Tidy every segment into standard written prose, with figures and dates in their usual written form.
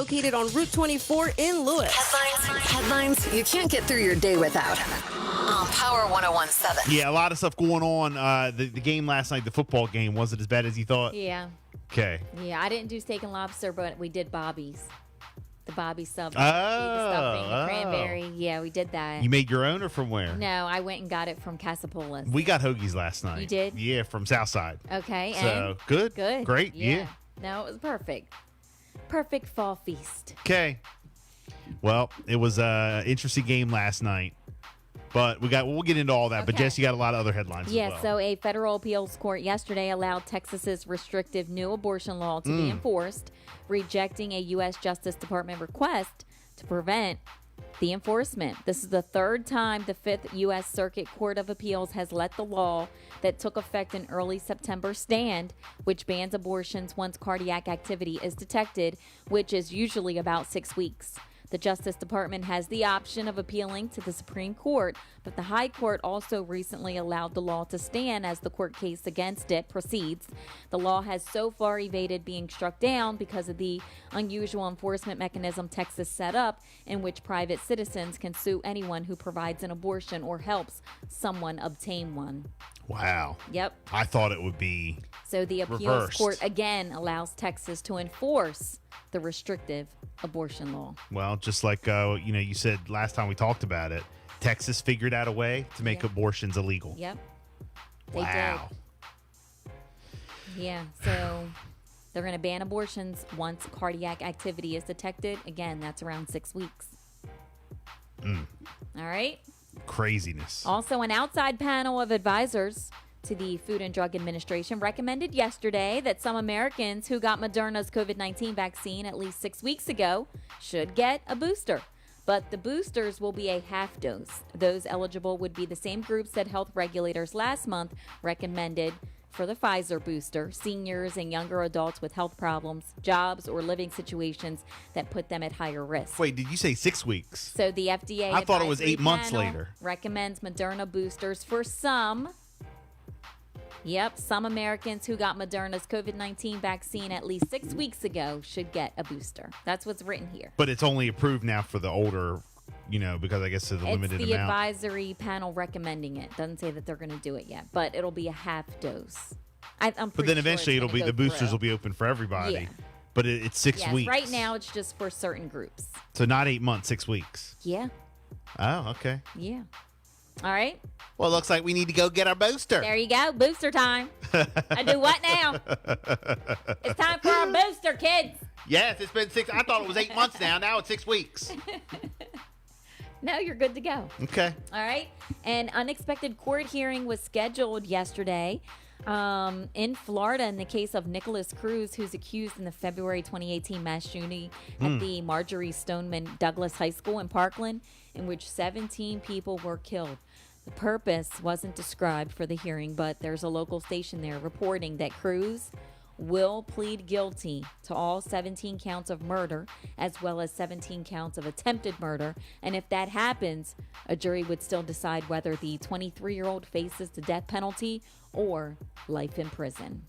Located on Route 24 in Lewis. Headlines you can't get through your day without. On Power 101.7. Yeah, a lot of stuff going on. The game last night, the football game, was it as bad as you thought? Yeah. Okay. Yeah, I didn't do steak and lobster, but we did Bobby's. The Bobby sub. Oh, the stuffing, the cranberry. Yeah, we did that. You made your own or from where? No, I went and got it from Casapolis. We got hoagies last night. You did? Yeah, from Southside. Okay. So, good. Good. Great. Yeah. No, it was perfect. Perfect fall feast. Okay. Well, it was an interesting game last night. But we'll get into all that. But, Okay. Jess, you got a lot of other headlines as well. So a federal appeals court yesterday allowed Texas's restrictive new abortion law to be enforced, rejecting a U.S. Justice Department request to prevent the enforcement. This is the third time the Fifth U.S. Circuit Court of Appeals has let the law that took effect in early September stand, which bans abortions once cardiac activity is detected, which is usually about 6 weeks. The Justice Department has the option of appealing to the Supreme Court, but the High Court also recently allowed the law to stand as the court case against it proceeds. The law has so far evaded being struck down because of the unusual enforcement mechanism Texas set up, in which private citizens can sue anyone who provides an abortion or helps someone obtain one. Wow. Yep. I thought it would be So the appeals reversed. court again allows Texas to enforce the restrictive abortion law. Well, just like you said last time we talked about it, Texas figured out a way to make abortions illegal. Yep. They Wow. did. Yeah. So they're going to ban abortions once cardiac activity is detected. Again, that's around 6 weeks. All right. Craziness. Also, an outside panel of advisors to the Food and Drug Administration recommended yesterday that some Americans who got Moderna's COVID-19 vaccine at least 6 weeks ago should get a booster. But the boosters will be a half dose. Those eligible would be the same groups that health regulators last month recommended for the Pfizer booster: seniors and younger adults with health problems, jobs, or living situations that put them at higher risk. Wait, did you say 6 weeks? So the FDA I thought it was advisory 8 months panel later. recommends Moderna boosters for some Americans who got Moderna's COVID-19 vaccine at least 6 weeks ago should get a booster. That's what's written here. But it's only approved now for the older, because I guess of the limited It's the amount. advisory panel recommending it. Doesn't say that they're going to do it yet, but it'll be a half dose. I'm But pretty then sure eventually it's it'll be gonna the go boosters through. will be open for everybody. Yeah. But it's 6 Yes, weeks. right now it's just for certain groups. So not 8 months, 6 weeks. Yeah. Oh, okay. Yeah. All right. Well, it looks like we need to go get our booster. There you go. Booster time. I do what now? It's time for our booster, kids. Yes, it's been 6. I thought it was 8 months now. Now it's 6 weeks. No, you're good to go. Okay. All right. An unexpected court hearing was scheduled yesterday in Florida in the case of Nicholas Cruz, who's accused in the February 2018 mass shooting at the Marjorie Stoneman Douglas High School in Parkland, in which 17 people were killed. The purpose wasn't described for the hearing, but there's a local station there reporting that Cruz will plead guilty to all 17 counts of murder, as well as 17 counts of attempted murder. And if that happens, a jury would still decide whether the 23-year-old faces the death penalty or life in prison.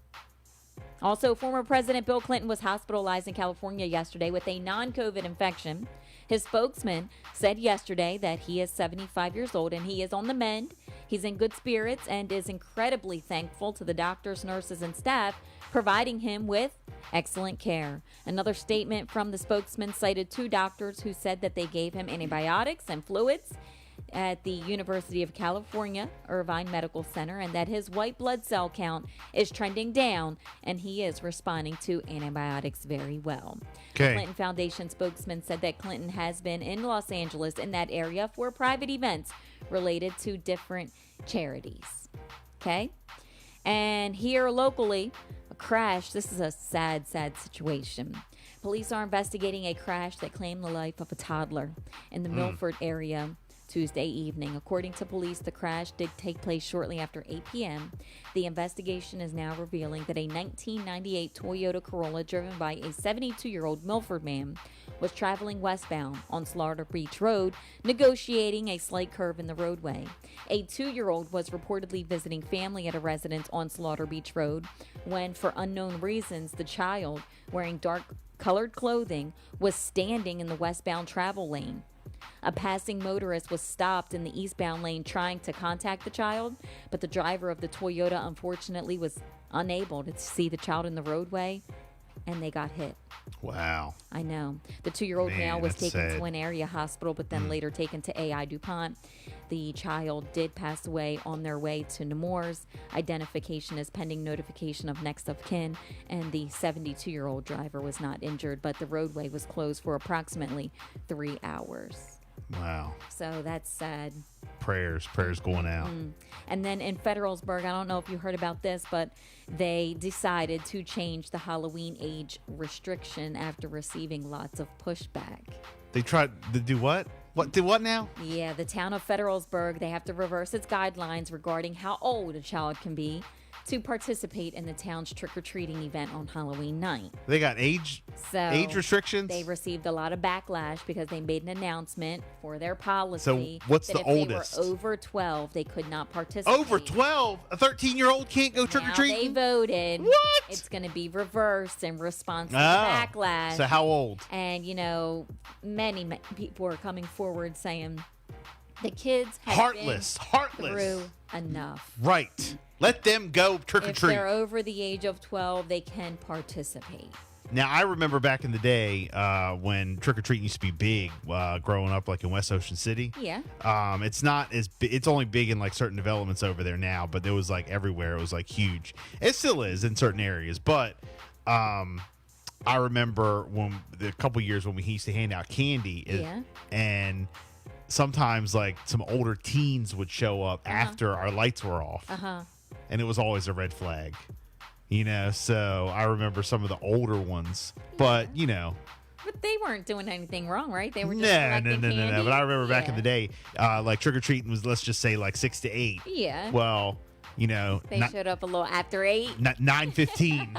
Also, former President Bill Clinton was hospitalized in California yesterday with a non-COVID infection. His spokesman said yesterday that he is 75 years old and he is on the mend. He's in good spirits and is incredibly thankful to the doctors, nurses, and staff providing him with excellent care. Another statement from the spokesman cited 2 doctors who said that they gave him antibiotics and fluids at the University of California Irvine Medical Center, and that his white blood cell count is trending down and he is responding to antibiotics very well. Okay. The Clinton Foundation spokesman said that Clinton has been in Los Angeles in that area for private events related to different charities. Okay? And here locally, a crash. This is a sad, sad situation. Police are investigating a crash that claimed the life of a toddler in the Milford area Tuesday evening. According to police, the crash did take place shortly after 8 p.m. The investigation is now revealing that a 1998 Toyota Corolla driven by a 72-year-old Milford man was traveling westbound on Slaughter Beach Road, negotiating a slight curve in the roadway. A 2-year-old was reportedly visiting family at a residence on Slaughter Beach Road when, for unknown reasons, the child, wearing dark colored clothing was standing in the westbound travel lane. A passing motorist was stopped in the eastbound lane trying to contact the child, but the driver of the Toyota unfortunately was unable to see the child in the roadway, and they got hit. Wow. I know. The 2-year-old Man, male was that's taken sad. to an area hospital, but then later taken to AI DuPont. The child did pass away on their way to Nemours. Identification is pending notification of next of kin, and the 72-year-old driver was not injured, but the roadway was closed for approximately 3 hours. Wow. So that's sad. Prayers going out. And then in Federalsburg, I don't know if you heard about this, but they decided to change the Halloween age restriction after receiving lots of pushback. They tried to do what? What did what now? Yeah, the town of Federalsburg, they have to reverse its guidelines regarding how old a child can be to participate in the town's trick-or-treating event on Halloween night. They got age restrictions? They received a lot of backlash because they made an announcement for their policy. So what's that the if oldest? they were over 12, they could not participate. Over 12? A 13-year-old can't go Now they trick-or-treating? voted. What? It's going to be reversed in response to Oh. the backlash. So how old? And, many people are coming forward saying the kids have Heartless. been through enough. Right. Let them go If trick-or-treat. they're over the age of 12, they can participate. Now, I remember back in the day when trick-or-treating used to be big growing up, like in West Ocean City. Yeah. It's not as it's only big in like certain developments over there now, but it was like everywhere. It was like huge. It still is in certain areas, but I remember when the couple years when we used to hand out candy, and sometimes like some older teens would show up after our lights were off, and it was always a red flag. So I remember some of the older ones, but But they weren't doing anything wrong, right? They were just no. collecting candy. But I remember back in the day, like trick or treating was, let's just say, like 6 to 8. Yeah. Well, They showed up a little after 8. 9:15.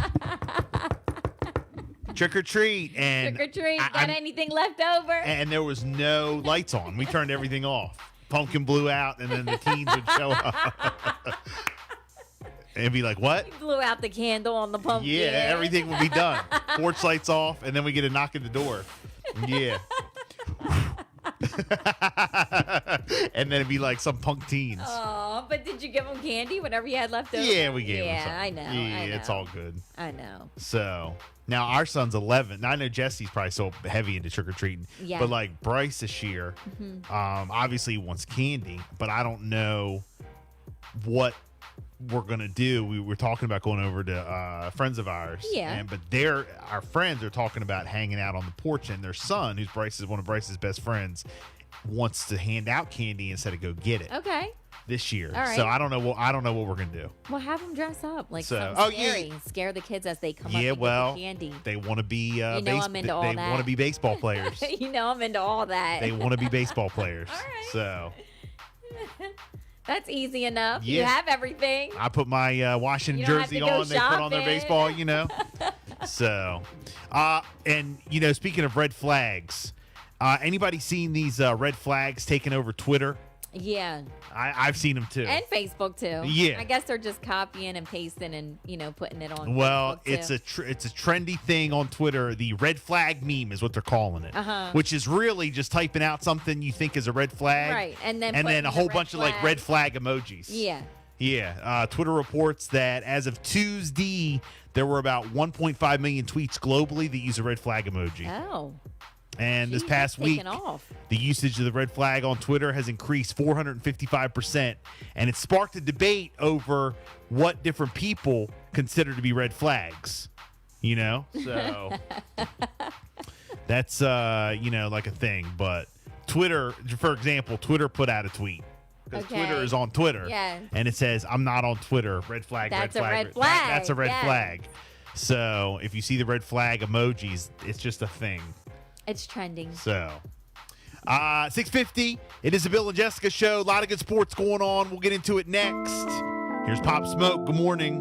Trick or treat, and Trick or treat. Got anything left over? and there was no lights on. We turned everything off. Pumpkin blew out, and then the teens would show up. And be like, what? Blew out the candle on the pumpkin. Yeah, everything would be done. Porch lights off, and then we get a knock at the door. Yeah. And then it'd be like some punk teens. Oh, but did you give them candy, whatever you had left over? Yeah, we gave them Yeah, some. I know. Yeah, I know. it's all good. I know. So now our son's 11. Now, I know Jesse's probably so heavy into trick or treating. Yeah. But like Bryce this year, obviously he wants candy, but I don't know what we're gonna do. We were talking about going over to friends of ours. Yeah. But our friends are talking about hanging out on the porch, and their son, who's one of Bryce's best friends, wants to hand out candy instead of go get it. Okay. This year. All right. So I don't know what we're gonna do. Well, have them dress up like So- something oh, yeah. scary. Scare the kids as they come up Yeah, and well, get the candy. they want to be I'm into all they that. want to be baseball players. I'm into all that. They want to be baseball players. All right. So That's easy enough. You Yeah. have everything. I put my Washington You don't have jersey to go on. They put on their shopping. baseball, So, and speaking of red flags, anybody seen these red flags taking over Twitter? Yeah. I've seen them too. And Facebook too. Yeah. I guess they're just copying and pasting and putting it on. Well, Facebook, too. it's a trendy thing on Twitter. The red flag meme is what they're calling it, which is really just typing out something you think is a red flag, Right, and then a putting whole the bunch red of like flag. red flag emojis. Yeah. Yeah. Twitter reports that as of Tuesday, there were about 1.5 million tweets globally that use a red flag emoji. Oh. And this Gee, past that's week, taken off. the usage of the red flag on Twitter has increased 455%. And it sparked a debate over what different people consider to be red flags. So that's, like a thing. But Twitter, for example, Twitter put out a tweet. Because Okay. Twitter is on Twitter. Yeah. And it says, I'm not on Twitter. Red flag, That's a red flag. red flag. That's a red Yeah. flag. So if you see the red flag emojis, it's just a thing. It's trending. So, 6:50. It is the Bill and Jessica show. A lot of good sports going on. We'll get into it next. Here's Pop Smoke. Good morning.